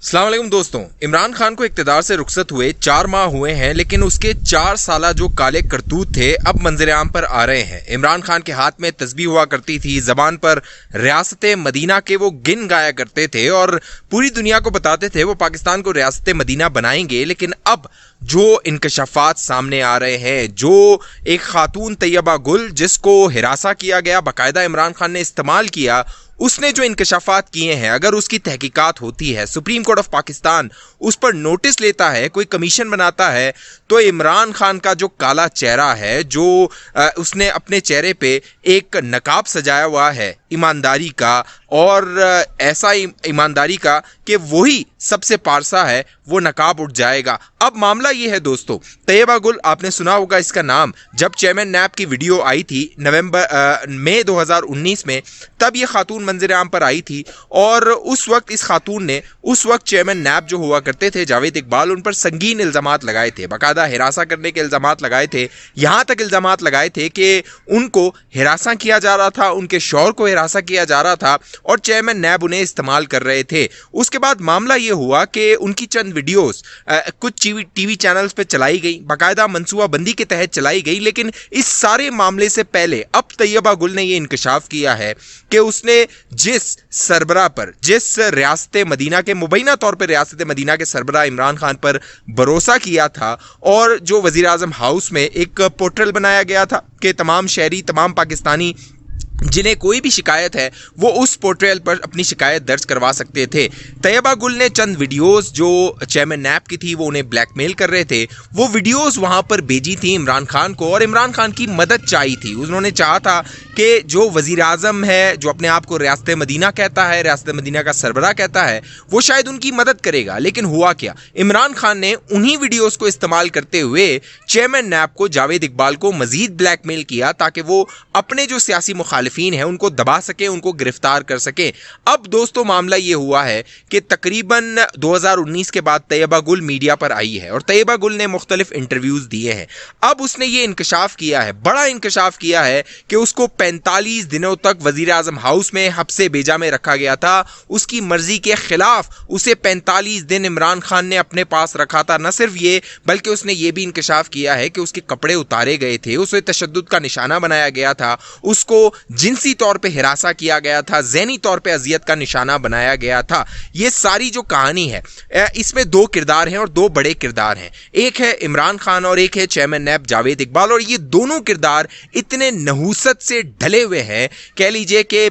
अस्सलाम वालेकुम दोस्तों, इमरान खान को इक़्तिदार से रुखसत हुए 4 माह हुए हैं, लेकिन उसके 4 साला जो काले करतूत थे अब मंजर आम पर आ रहे हैं। इमरान खान के हाथ में तस्बीह हुआ करती थी, जबान पर रियासत मदीना के वो गिन गाया करते थे और पूरी दुनिया को बताते थे वो पाकिस्तान को रियासत मदीना बनाएंगे। लेकिन अब जो इंकशाफात सामने आ रहे हैं, जो एक खातून तैयबा गुल जिसको हिरासा किया गया, बाकायदा इमरान खान ने इस्तेमाल किया, उसने जो इंकशाफात किए हैं, अगर उसकी तहकीकात होती है, सुप्रीम कोर्ट ऑफ पाकिस्तान उस पर नोटिस लेता है, कोई कमीशन बनाता है, तो इमरान खान का जो काला चेहरा है, जो उसने अपने चेहरे पे एक नकाब सजाया हुआ है ईमानदारी का, और ऐसा ईमानदारी का कि वही सबसे पारसा है, वो नकाब उठ जाएगा। अब मामला ये है दोस्तों, तैयबा गुल, आपने सुना होगा इसका नाम, जब चेयरमैन नैब की वीडियो आई थी मई 2019 में, तब ये खातून मंजर आम पर आई थी और उस वक्त इस खातून ने, उस वक्त चेयरमैन नैब जो हुआ करते थे जावेद इकबाल, उन पर संगीन इल्जामात लगाए थे, बाकायदा हिरासा करने के इल्जामात लगाए थे। यहाँ तक इल्जामात लगाए थे कि उनको हिरासा किया जा रहा था, उनके शौहर को हिरासा किया जा रहा था और चेयरमैन नैब उन्हें इस्तेमाल कर रहे थे। उसके बाद मामला ये हुआ कि उनकी चंद वीडियोस कुछ टीवी चैनल्स पे चलाई गई, बाकायदा मनसूबा बंदी के तहत चलाई गई। लेकिन इस सारे मामले से पहले अब तैयबा गुल ने ये इंकशाफ किया है कि उसने जिस सरबरा पर, जिस रियासत मदीना के, मुबैना तौर पर रियासत मदीना के सरबरा इमरान खान पर भरोसा किया था, और जो वजीर आजम हाउस में एक पोर्टल बनाया गया था कि तमाम शहरी, तमाम पाकिस्तानी जिन्हें कोई भी शिकायत है वो उस पोर्टल पर अपनी शिकायत दर्ज करवा सकते थे। तैयबा गुल ने चंद वीडियोस जो चेयरमैन नैब की थी, वो उन्हें ब्लैकमेल कर रहे थे, वो वीडियोस वहां पर भेजी थी इमरान खान को और इमरान खान की मदद चाहिए थी। उन्होंने चाहा था कि जो वजीर आजम है, जो अपने आप को रियासत मदीना कहता है, रियासत मदीना का सरबराह कहता है, वो शायद उनकी मदद करेगा। लेकिन हुआ क्या, इमरान खान ने उन्हीं वीडियोस को इस्तेमाल करते हुए चेयरमैन नैब को, जावेद इकबाल को मजीद ब्लैकमेल किया ताकि वो अपने जो सियासी मुखालिफिन है उनको दबा सके, उनको गिरफ्तार कर सके। अब दोस्तों मामला ये हुआ है कि तकरीबन 2019 के बाद तैयबा गुल मीडिया पर आई है और तैयबा गुल ने मुख्तलिफ इंटरव्यूज दिए हैं। अब उसने ये इंकशाफ किया है, बड़ा इंकशाफ किया है कि उसको 45 दिनों तक वजीर आजम हाउस में हब्से बेजा में रखा गया था। उसकी मर्जी के खिलाफ उसे 45 दिन इमरान खान ने अपने पास रखा था। न सिर्फ ये, बल्कि उसने ये भी इंकशाफ किया है कि उसके कपड़े उतारे गए थे, उसे तशद्दुद का निशाना बनाया गया था, उसको जिनसी तौर पे हिरासा किया गया था, ज़हनी तौर पे अजियत का निशाना बनाया गया था। ये सारी जो कहानी है, इसमें 2 किरदार हैं और 2 बड़े किरदार हैं। एक है इमरान खान और एक है चेयरमैन नैब जावेद इकबाल, और ये दोनों किरदार इतने नहूसत से ढले हुए हैं, कह लीजिए कि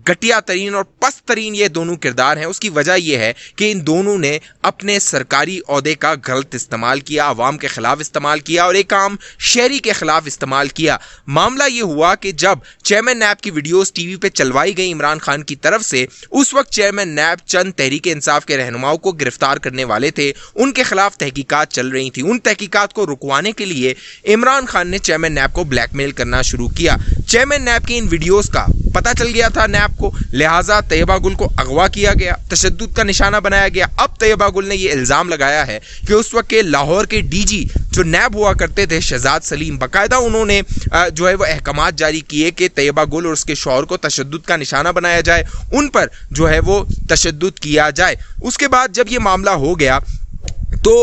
घटिया तरीन और पस्त तरीन ये दोनों किरदार हैं। उसकी वजह यह है कि इन दोनों ने अपने सरकारी ओहदे का गलत इस्तेमाल किया, अवाम के खिलाफ इस्तेमाल किया और एक आम शहरी के खिलाफ इस्तेमाल किया। मामला यह हुआ कि जब चेयरमैन नैब की वीडियोस टीवी पे चलवाई गई इमरान खान की तरफ से, उस वक्त चेयरमैन नैब चंद तहरीक इंसाफ के रहनुमाओं को गिरफ्तार करने वाले थे, उनके खिलाफ तहकीकात चल रही थी। उन तहकीकात को रुकवाने के लिए इमरान खान ने चेयरमैन नैब को ब्लैकमेल करना शुरू किया। चेयरमैन नैब की इन वीडियोस का पता चल गया था नैब को, लिहाजा तैयबा गुल को अगवा किया गया, तशद्दुद का निशाना बनाया गया। अब तैयबा गुल ने यह इल्जाम लगाया है कि उस वक्त के लाहौर के डीजी जो नैब हुआ करते थे, शहजाद सलीम, बाकायदा उन्होंने जो है वो अहकामात जारी किए कि तैयबा गुल और उसके शौहर को तशद्दुद का निशाना बनाया जाए, उन पर जो है वो तशद्दुद किया जाए। उसके बाद जब ये मामला हो गया तो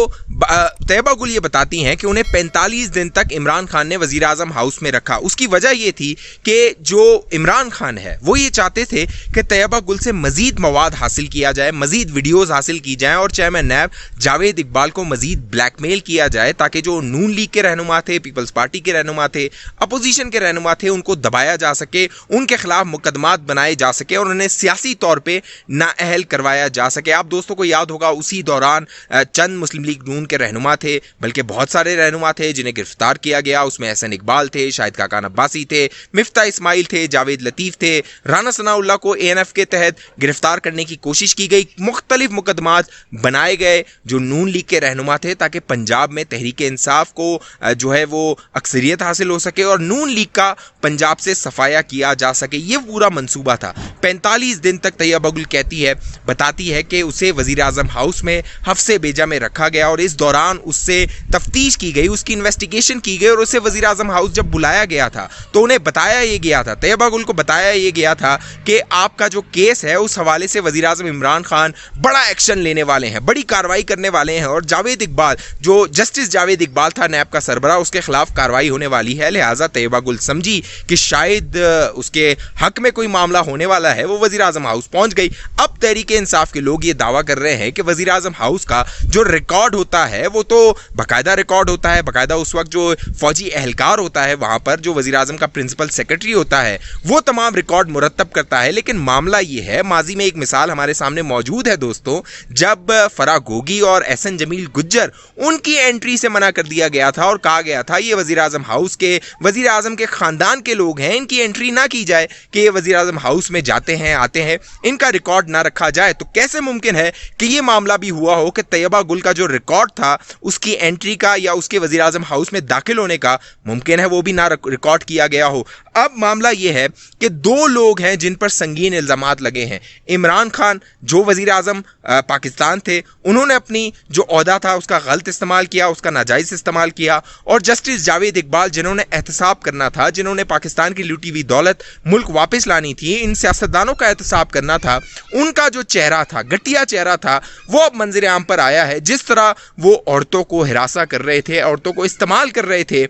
तैयबा गुल ये बताती हैं कि उन्हें 45 दिन तक इमरान खान ने वजीर आजम हाउस में रखा। उसकी वजह ये थी कि जो इमरान खान है वो ये चाहते थे कि तैयबा गुल से मजीद मवाद हासिल किया जाए, मजीद वीडियोस हासिल की जाएं और चेयरमैन नैब जावेद इकबाल को मजीद ब्लैकमेल किया जाए ताकि जो नून लीग के रहनुमा थे, पीपल्स पार्टी के रहनुमा थे, अपोजिशन के रहनुमा थे, उनको दबाया जा सके, उनके खिलाफ मुकदमात बनाए जा सके और उन्हें सियासी तौर पर नाअहल करवाया जा सके। आप दोस्तों को याद होगा उसी दौरान चंद मुस्लिम लीग नून के रहनुमा थे, बल्कि बहुत सारे रहनुमा थे जिन्हें गिरफ्तार किया गया। उसमें एहसन इकबाल थे, शाहिद खाकान अब्बासी थे, मिफ्ता इस्माइल थे, जावेद लतीफ़ थे, राना सनाउल्लाह को एएनएफ के तहत गिरफ्तार करने की कोशिश की गई। मुख्तलिफ मुकदमात बनाए गए जो नून लीग के रहनुमा थे ताकि पंजाब में तहरीक इंसाफ को जो है वो अक्सरियत हासिल हो सके और नून लीग का पंजाब से सफाया किया जा सके। ये पूरा मंसूबा था। 45 दिन तक तैयबा गुल कहती है, बताती है कि उसे वजीर आजम हाउस में हफ्से बेजा में रखा गया और इस दौरान उससे तफ्तीश की गई, उसकी इन्वेस्टिगेशन की गई और उसे वज़ीर आज़म हाउस जब बुलाया गया था तो उन्हें बताया ये गया था, तैयबा गुल को बताया ये गया था कि आपका जो केस है उस हवाले से वज़ीर आज़म इमरान खान बड़ा एक्शन लेने वाले हैं, बड़ी कार्रवाई करने वाले हैं और जावेद इकबाल जो जस्टिस जावेद इकबाल था नैब का सरबराह, उसके खिलाफ कार्रवाई होने वाली है। लिहाजा तैयबा गुल समझी कि शायद उसके हक में कोई मामला होने वाला है, वो वज़ीर आज़म हाउस पहुंच गई। अब तहरीक इंसाफ के लोग ये दावा कर रहे हैं कि वज़ीर आज़म हाउस का जो रिकॉर्ड होता है वो तो बाकायदा रिकॉर्ड होता है, बाकायदा उस वक्त जो फौजी एहलकार होता है वहां पर, जो वज़ीर आज़म का प्रिंसिपल सेक्रेटरी होता है, वो तमाम रिकॉर्ड मुरतब करता है। लेकिन मामला ये है, माजी में एक मिसाल हमारे सामने मौजूद है दोस्तों, जब फराह गोगी और एहसन जमील गुज्जर उनकी एंट्री से मना कर दिया गया था और कहा गया था ये वज़ीर आज़म हाउस के, वज़ीर आज़म के खानदान के लोग हैं, इनकी एंट्री ना की जाए कि ये वज़ीर आज़म हाउस में जाते हैं आते हैं, इनका रिकॉर्ड ना रखा जाए। तो कैसे मुमकिन है कि ये मामला भी हुआ हो कि तैयबा गुल का जो रिकॉर्ड था उसकी एंट्री का या उसके वज़ीर आज़म हाउस में दाखिल होने का, मुमकिन है वो भी ना रिकॉर्ड किया गया हो। अब मामला ये है कि दो लोग हैं जिन पर संगीन इल्ज़ामात लगे हैं। इमरान खान जो वज़ीर आज़म पाकिस्तान थे, उन्होंने अपनी जो ओहदा था उसका गलत इस्तेमाल किया, उसका नाजायज़ इस्तेमाल किया, और जस्टिस जावेद इकबाल जिन्होंने एहतसाब करना था, जिन्होंने पाकिस्तान की लूटी हुई दौलत मुल्क वापस लानी थी, इन सियासतदानों का एहतसाब करना था, उनका जो चेहरा था, घटिया चेहरा था, वो अब मंजर आम पर आया है। जिस तरह वो औरतों को हिरासा कर रहे थे, औरतों को इस्तेमाल कर रहे थे,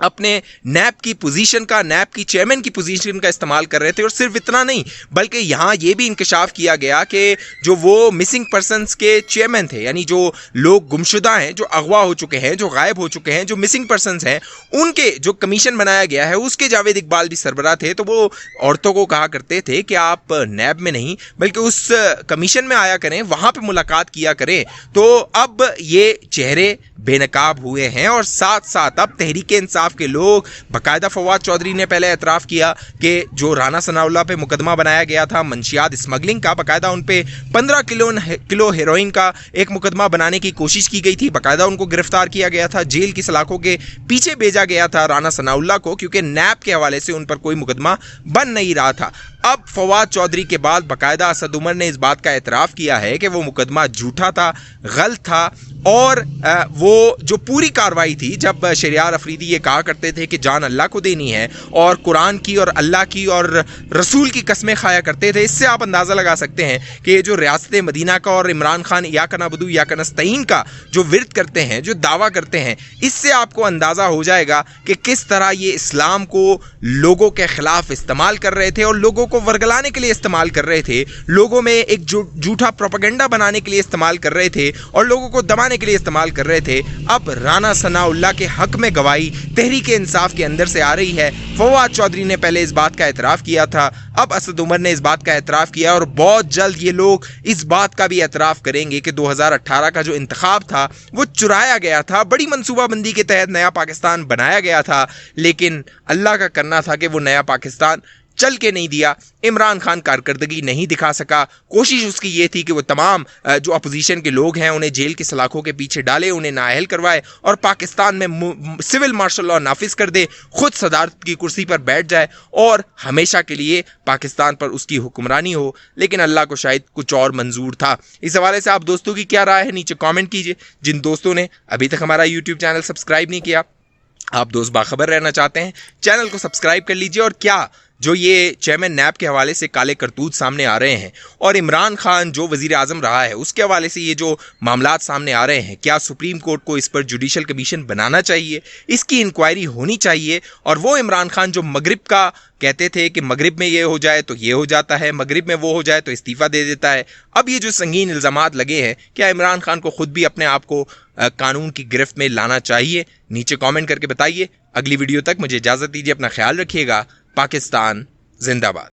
अपने नैब की पोजीशन का, नैब की चेयरमैन की पोजीशन का इस्तेमाल कर रहे थे। और सिर्फ इतना नहीं बल्कि यहाँ ये भी इंकशाफ किया गया कि जो वो मिसिंग पर्सनस के चेयरमैन थे, यानी जो लोग गुमशुदा हैं, जो अगवा हो चुके हैं, जो गायब हो चुके हैं, जो मिसिंग पर्सनस हैं, उनके जो कमीशन बनाया गया है उसके जावेद इकबाल भी सरबराह थे। तो वो औरतों को कहा करते थे कि आप नैब में नहीं बल्कि उस कमीशन में आया करें, वहाँ पर मुलाकात किया करें। तो अब ये चेहरे बेनकाब हुए हैं और साथ साथ अब तहरीक इंसाफ के लोग, बाकायदा फवाद चौधरी ने पहले एतराफ़ किया कि जो राना सनाउल्लाह पे मुकदमा बनाया गया था मंशियात स्मगलिंग का, बाकायदा उन पे 15 किलो हेरोइन का एक मुकदमा बनाने की कोशिश की गई थी, बाकायदा उनको गिरफ्तार किया गया था, जेल की सलाखों के पीछे भेजा गया था राना सनाउल्लाह को, क्योंकि नैब के हवाले से उन पर कोई मुकदमा बन नहीं रहा था। अब फवाद चौधरी के बाद बाकायदा असद उमर ने इस बात का एतराफ़ किया है कि वो मुकदमा झूठा था, गलत था, और वो जो पूरी कार्रवाई थी, जब शरियार अफरीदी ये कहा करते थे कि जान अल्लाह को देनी है और कुरान की और अल्लाह की और रसूल की कस्में खाया करते थे, इससे आप अंदाज़ा लगा सकते हैं कि ये जो रियासत मदीना का और इमरान खान या का नबदू या का नस्तईन का जो विरद करते हैं, जो दावा करते हैं, इससे आपको अंदाज़ा हो जाएगा कि किस तरह ये इस्लाम को लोगों के ख़िलाफ़ इस्तेमाल कर रहे थे और लोगों को वर्गलाने के लिए इस्तेमाल कर रहे थे, लोगों में एक झूठा प्रोपेगेंडा बनाने के लिए इस्तेमाल कर रहे थे और लोगों को दबाने के लिए इस्तेमाल कर रहे थे। अब राना सनाउल्लाह के हक में गवाही तहरीक इंसाफ के अंदर से आ रही है। फवाद चौधरी ने पहले इस बात का एतराफ़ किया था, अब असद उमर ने इस बात का एतराफ़ किया और बहुत जल्द ये लोग इस बात का भी एतराफ़ करेंगे कि 2018 का जो इंतखाब था वो चुराया गया था, बड़ी मनसूबाबंदी के तहत नया पाकिस्तान बनाया गया था, लेकिन अल्लाह का करना था कि वो नया पाकिस्तान चल के नहीं दिया। इमरान खान कारकर्दगी नहीं दिखा सका। कोशिश उसकी ये थी कि वो तमाम जो अपोजिशन के लोग हैं उन्हें जेल की सलाखों के पीछे डाले, उन्हें नाअहल करवाए और पाकिस्तान में सिविल मार्शल लॉ नाफिज कर दे, खुद सदारत की कुर्सी पर बैठ जाए और हमेशा के लिए पाकिस्तान पर उसकी हुक्मरानी हो। लेकिन अल्लाह को शायद कुछ और मंजूर था। इस हवाले से आप दोस्तों की क्या राय है नीचे कॉमेंट कीजिए। जिन दोस्तों ने अभी तक हमारा यूट्यूब चैनल सब्सक्राइब नहीं किया, आप दोस्त बाखबर रहना चाहते हैं, चैनल को सब्सक्राइब कर लीजिए। और क्या जो ये चेयरमैन नैब के हवाले से काले करतूत सामने आ रहे हैं और इमरान खान जो वज़ीर आज़म रहा है उसके हवाले से ये जो मामलात सामने आ रहे हैं, क्या सुप्रीम कोर्ट को इस पर जुडिशल कमीशन बनाना चाहिए, इसकी इंक्वायरी होनी चाहिए। और वो इमरान खान जो मगरिब का कहते थे कि मगरिब में ये हो जाए तो ये हो जाता है, मगरिब में वो हो जाए तो इस्तीफ़ा दे देता है, अब ये जो संगीन इल्ज़ामात लगे हैं, क्या इमरान खान को खुद भी अपने आप को कानून की गिरफ्त में लाना चाहिए? नीचे कमेंट करके बताइए। अगली वीडियो तक मुझे इजाज़त दीजिए, अपना ख्याल रखिएगा। पाकिस्तान जिंदाबाद।